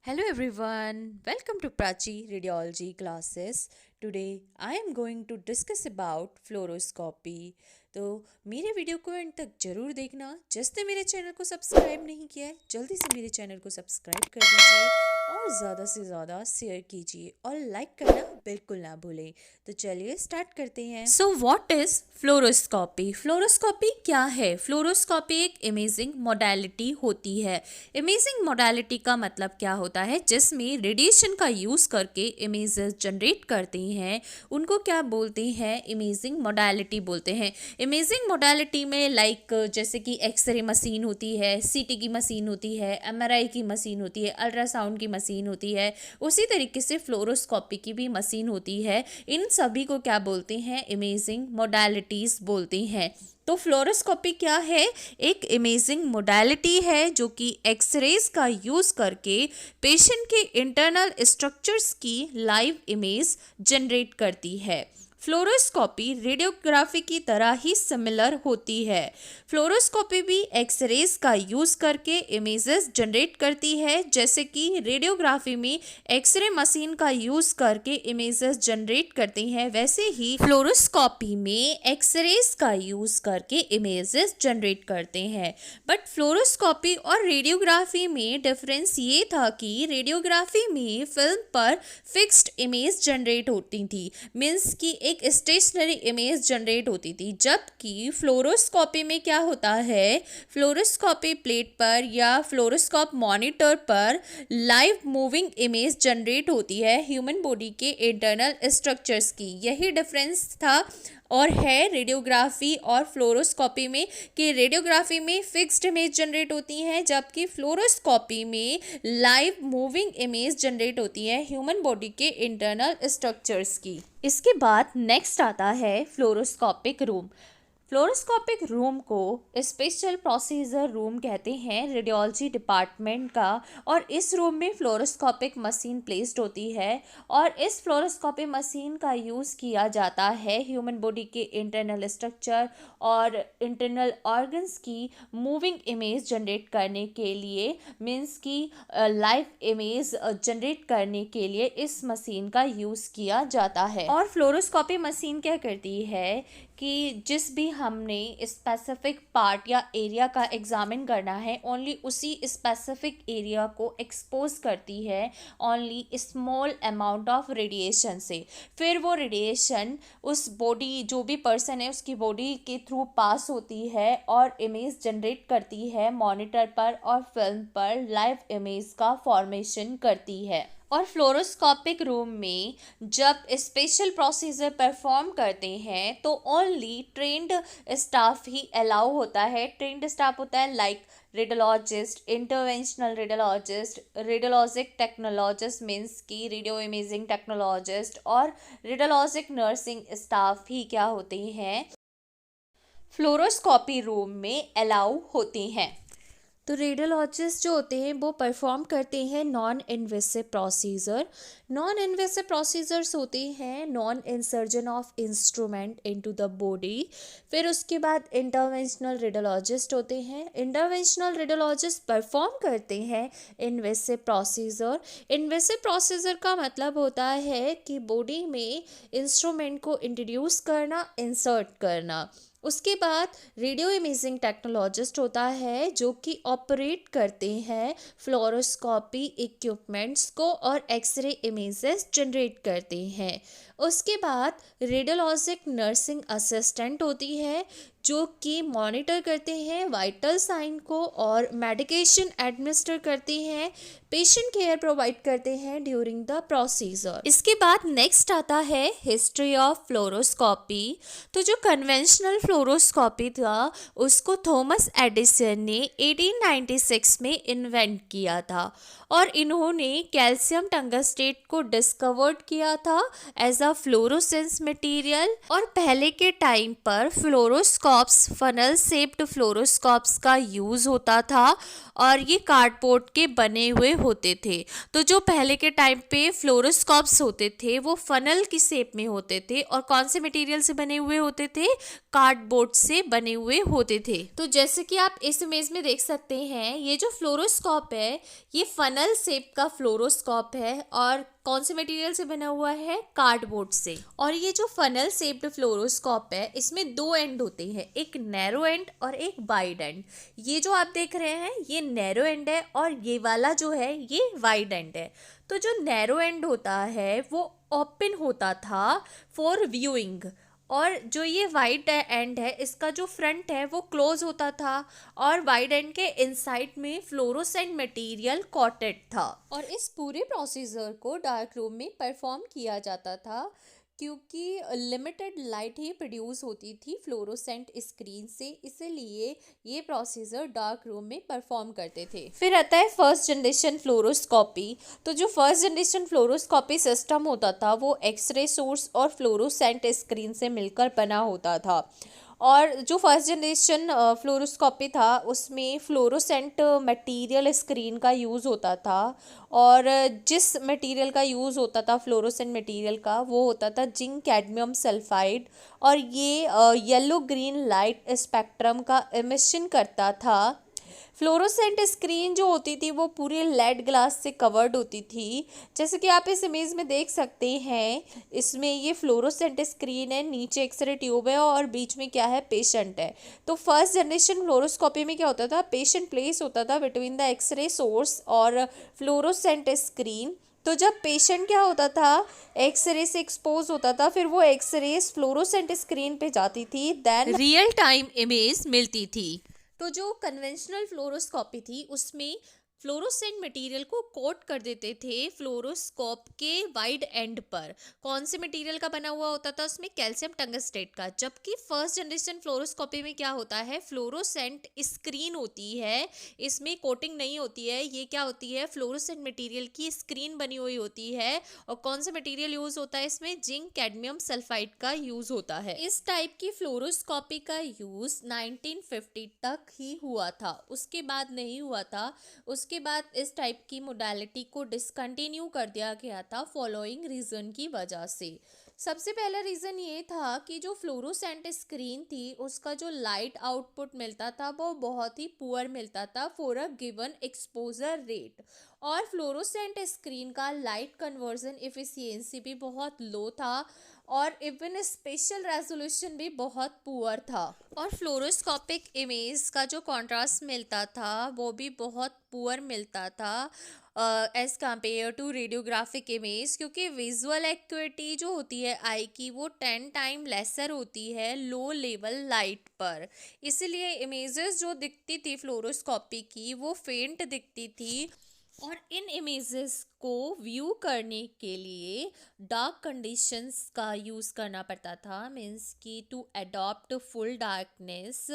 Hello everyone, welcome to Prachi Radiology classes. Today I am going to discuss about fluoroscopy. तो मेरे video को and तक जरूर देखना। जिसने मेरे चैनल को सब्सक्राइब नहीं किया है जल्दी से मेरे चैनल को सब्सक्राइब कर दीजिए और ज़्यादा से ज़्यादा शेयर कीजिए और लाइक करना बिल्कुल ना भूलें। तो चलिए स्टार्ट करते हैं। So what is fluoroscopy? Fluoroscopy क्या है? फ्लोरोस्कोपी एक इमेजिंग मोडालिटी होती है। इमेजिंग मोडालिटी का मतलब क्या होता है? जिसमें रेडिएशन का यूज़ करके इमेजेस जनरेट करते हैं, उनको क्या बोलते हैं? इमेजिंग मोडालिटी बोलते हैं। इमेजिंग मोडालिटी में जैसे कि एक्सरे मशीन होती है, सीटी की मशीन होती है, एमआरआई की मशीन होती है, अल्ट्रासाउंड की मशीन होती है, उसी तरीके से फ्लोरोस्कोपी की भी मशीन होती है। इन सभी को क्या बोलते हैं? इमेजिंग मोडालिटीज़ बोलते हैं। तो फ्लोरोस्कोपी क्या है? एक इमेजिंग मोडालिटी है जो कि एक्सरेज का यूज़ करके पेशेंट के इंटरनल स्ट्रक्चर्स की लाइव इमेज जनरेट करती है। फ्लोरोस्कोपी रेडियोग्राफी की तरह ही सिमिलर होती है। फ्लोरोस्कोपी भी एक्सरेज का यूज़ करके इमेजेस जनरेट करती है, जैसे कि रेडियोग्राफी में एक्सरे मशीन का यूज़ करके इमेजेस जनरेट करती हैं, वैसे ही फ्लोरोस्कोपी में एक्सरेज का यूज़ करके इमेजेस जनरेट करते हैं। बट फ्लोरोस्कोपी और रेडियोग्राफी में डिफरेंस ये था कि रेडियोग्राफी में फिल्म पर फिक्स्ड इमेज जनरेट होती थी, मीन्स कि एक स्टेशनरी इमेज जनरेट होती थी, जबकि फ्लोरोस्कोपी में क्या होता है? फ्लोरोस्कोपी प्लेट पर या फ्लोरोस्कोप मॉनिटर पर लाइव मूविंग इमेज जनरेट होती है ह्यूमन बॉडी के इंटरनल स्ट्रक्चर्स की। यही डिफरेंस था और है रेडियोग्राफी और फ्लोरोस्कोपी में, कि रेडियोग्राफी में फिक्स्ड इमेज जनरेट होती हैं, जबकि फ्लोरोस्कोपी में लाइव मूविंग इमेज जनरेट होती है ह्यूमन बॉडी के इंटरनल स्ट्रक्चर्स की। इसके बाद नेक्स्ट आता है फ्लोरोस्कोपिक रूम। फ्लोरोस्कोपिक रूम को स्पेशल प्रोसीजर रूम कहते हैं रेडियोलॉजी डिपार्टमेंट का, और इस रूम में फ्लोरोस्कोपिक मशीन प्लेस्ड होती है और इस फ्लोरोस्कोपिक मशीन का यूज़ किया जाता है ह्यूमन बॉडी के इंटरनल स्ट्रक्चर और इंटरनल ऑर्गन्स की मूविंग इमेज जनरेट करने के लिए, मीन्स की लाइव इमेज जनरेट करने के लिए इस मशीन का यूज़ किया जाता है। और फ्लोरोस्कोपी मशीन क्या करती है कि जिस भी हमने स्पेसिफिक पार्ट या एरिया का एग्जामिन करना है, ओनली उसी स्पेसिफिक एरिया को एक्सपोज करती है only small amount of radiation से। फिर वो रेडिएशन उस बॉडी, जो भी पर्सन है उसकी बॉडी के थ्रू पास होती है और इमेज जनरेट करती है मॉनिटर पर और फिल्म पर लाइव इमेज का फॉर्मेशन करती है। और फ्लोरोस्कोपिक रूम में जब स्पेशल प्रोसीजर परफॉर्म करते हैं तो ओनली ट्रेंड स्टाफ ही अलाउ होता है। ट्रेंड स्टाफ होता है like radiologist, interventional radiologist, radiologic technologist means की रेडियो इमेजिंग टेक्नोलॉजिस्ट, और रेडियोलॉजिक नर्सिंग स्टाफ ही क्या होते हैं? फ्लोरोस्कोपी रूम में अलाउ होते हैं। तो रेडियोलॉजिस्ट जो होते हैं वो परफॉर्म करते हैं non invasive procedure. Non invasive procedures होते हैं non insertion of instrument into the body. फिर उसके बाद इंटरवेंशनल रेडियोलॉजिस्ट होते हैं। इंटरवेंशनल रेडियोलॉजिस्ट परफॉर्म करते हैं इन्वेसिव प्रोसीजर। इन्वेसिव प्रोसीजर का मतलब होता है कि बॉडी में इंस्ट्रूमेंट को इंट्रोड्यूस करना, इंसर्ट करना। उसके बाद रेडियो इमेजिंग टेक्नोलॉजिस्ट होता है जो कि ऑपरेट करते हैं फ्लोरोस्कोपी इक्विपमेंट्स को और एक्सरे इमेजेस जनरेट करते हैं। उसके बाद रेडियोलॉजिक नर्सिंग असिस्टेंट होती है जो कि मॉनिटर करते हैं वाइटल साइन को और मेडिकेशन एडमिनिस्टर करते हैं, पेशेंट केयर प्रोवाइड करते हैं ड्यूरिंग द प्रोसीजर। इसके बाद नेक्स्ट आता है हिस्ट्री ऑफ फ्लोरोस्कोपी। तो जो कन्वेंशनल फ्लोरोस्कोपी था उसको थॉमस एडिसन ने 1896 में इन्वेंट किया था और इन्होंने कैल्शियम टंगस्टेट को डिस्कवर्ड किया था एज अ फ्लोरोसेंस मटेरियल। और पहले के टाइम पर फ्लोरोस्कोपी फ्लोरोस्कोप्स, फनल शेप्ड फ्लोरोस्कोप्स का यूज़ होता था और ये कार्डबोर्ड के बने हुए होते थे। तो जो पहले के टाइम पे फ्लोरोस्कोप्स होते थे वो फनल की शेप में होते थे और कौन से मटेरियल से बने हुए होते थे, कार्डबोर्ड से बने हुए होते थे। तो जैसे कि आप इस इमेज में देख सकते हैं, ये जो फ्लोरोस्कोप है ये फनल शेप का फ्लोरोस्कोप है और कौन से मटेरियल से बना हुआ है, कार्डबोर्ड से। और ये जो फनल शेप्ड फ्लोरोस्कोप है इसमें दो एंड होते हैं, एक नैरो एंड और एक वाइड एंड। ये जो आप देख रहे हैं ये नैरो एंड है और ये वाला जो है ये वाइड एंड है। तो जो नैरो एंड होता है वो ओपन होता था फॉर व्यूइंग और जो ये वाइड एंड है इसका जो फ्रंट है वो क्लोज होता था और वाइड एंड के इनसाइड में फ्लोरोसेंट मटेरियल कोटेड था। और इस पूरे प्रोसीजर को डार्क रूम में परफॉर्म किया जाता था क्योंकि लिमिटेड लाइट ही प्रोड्यूस होती थी फ्लोरोसेंट स्क्रीन से, इसीलिए ये प्रोसीजर डार्क रूम में परफॉर्म करते थे। फिर आता है फर्स्ट जनरेशन फ्लोरोस्कोपी। तो जो फर्स्ट जनरेशन फ्लोरोस्कोपी सिस्टम होता था वो एक्सरे सोर्स और फ्लोरोसेंट स्क्रीन से मिलकर बना होता था। और जो फर्स्ट जनरेशन फ्लोरोस्कोपी था उसमें फ्लोरोसेंट मटेरियल स्क्रीन का यूज़ होता था और जिस मटेरियल का यूज़ होता था फ्लोरोसेंट मटेरियल का वो होता था जिंक कैडमियम सल्फाइड और ये येलो ग्रीन लाइट स्पेक्ट्रम का एमिशन करता था। फ्लोरोसेंट स्क्रीन जो होती थी वो पूरे लेड ग्लास से कवर्ड होती थी, जैसे कि आप इस इमेज में देख सकते हैं। इसमें ये फ्लोरोसेंट स्क्रीन है, नीचे एक्सरे ट्यूब है और बीच में क्या है, पेशेंट है। तो फर्स्ट जनरेशन फ्लोरोस्कोपी में क्या होता था, पेशेंट प्लेस होता था बिटवीन द एक्सरे सोर्स और फ्लोरोसेंट स्क्रीन। तो जब पेशेंट क्या होता था, एक्सरे से एक्सपोज होता था, फिर वो एक्सरेज फ्लोरोसेंट स्क्रीन पे जाती थी, देन रियल टाइम इमेज मिलती थी। तो जो कन्वेंशनल फ्लोरोस्कोपी थी उसमें फ्लोरोसेंट मटेरियल को कोट कर देते थे फ्लोरोस्कोप के वाइड एंड पर। कौन से मटेरियल का बना हुआ होता था उसमें, कैल्शियम टंगस्टेट का। जबकि फर्स्ट जनरेशन फ्लोरोस्कोपी में क्या होता है, फ्लोरोसेंट स्क्रीन होती है, इसमें कोटिंग नहीं होती है, ये क्या होती है, फ्लोरोसेंट मटेरियल की स्क्रीन बनी हुई होती है। और कौन सा मटेरियल यूज होता है इसमें, जिंक कैडमियम सल्फाइड का यूज होता है। इस टाइप की फ्लोरोस्कोपी का यूज 1950 तक ही हुआ था, उसके बाद नहीं हुआ था। उसके बाद इस टाइप की मोडालिटी को डिसकंटिन्यू कर दिया गया था फॉलोइंग रीजन की वजह से। सबसे पहला रीज़न ये था कि जो फ्लोरोसेंट स्क्रीन थी उसका जो लाइट आउटपुट मिलता था वो बहुत ही पुअर मिलता था for a given exposure rate. और फ्लोरोसेंट स्क्रीन का लाइट कन्वर्जन एफिशिएंसी भी बहुत लो था और इवन स्पेशल रेजोल्यूशन भी बहुत पुअर था। और फ्लोरोस्कोपिक इमेज का जो कॉन्ट्रास्ट मिलता था वो भी बहुत पुअर मिलता था as compare to radiographic image, क्योंकि विजुअल एक्यूरेटी जो होती है आई की वो 10 टाइम लेसर होती है लो लेवल लाइट पर। इसलिए इमेजेस जो दिखती थी फ्लोरोस्कोपी की वो फेंट दिखती थी और इन इमेजेस को व्यू करने के लिए डार्क कंडीशंस का यूज़ करना पड़ता था, मीन्स कि to adopt full darkness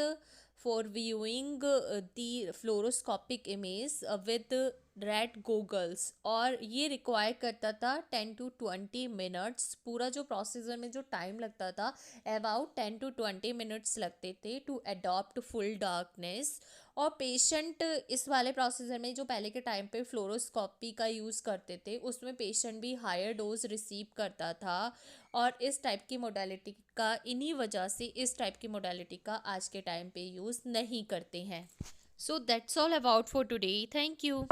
for viewing the fluoroscopic image with red goggles. और ये रिक्वायर करता था 10 to 20 मिनट्स। पूरा जो प्रोसीजर में जो टाइम लगता था अबाउट 10 to 20 मिनट्स लगते थे टू अडॉप्ट फुल डार्कनेस। और पेशेंट इस वाले प्रोसीजर में जो पहले के टाइम पे फ्लोरोस्कोपी का यूज़ करते थे उसमें पेशेंट भी हायर डोज रिसीव करता था। और इस टाइप की मोडालिटी का इन्हीं वजह से इस टाइप की मोडालिटी का आज के टाइम पे यूज़ नहीं करते हैं। So that's all about for today, thank you.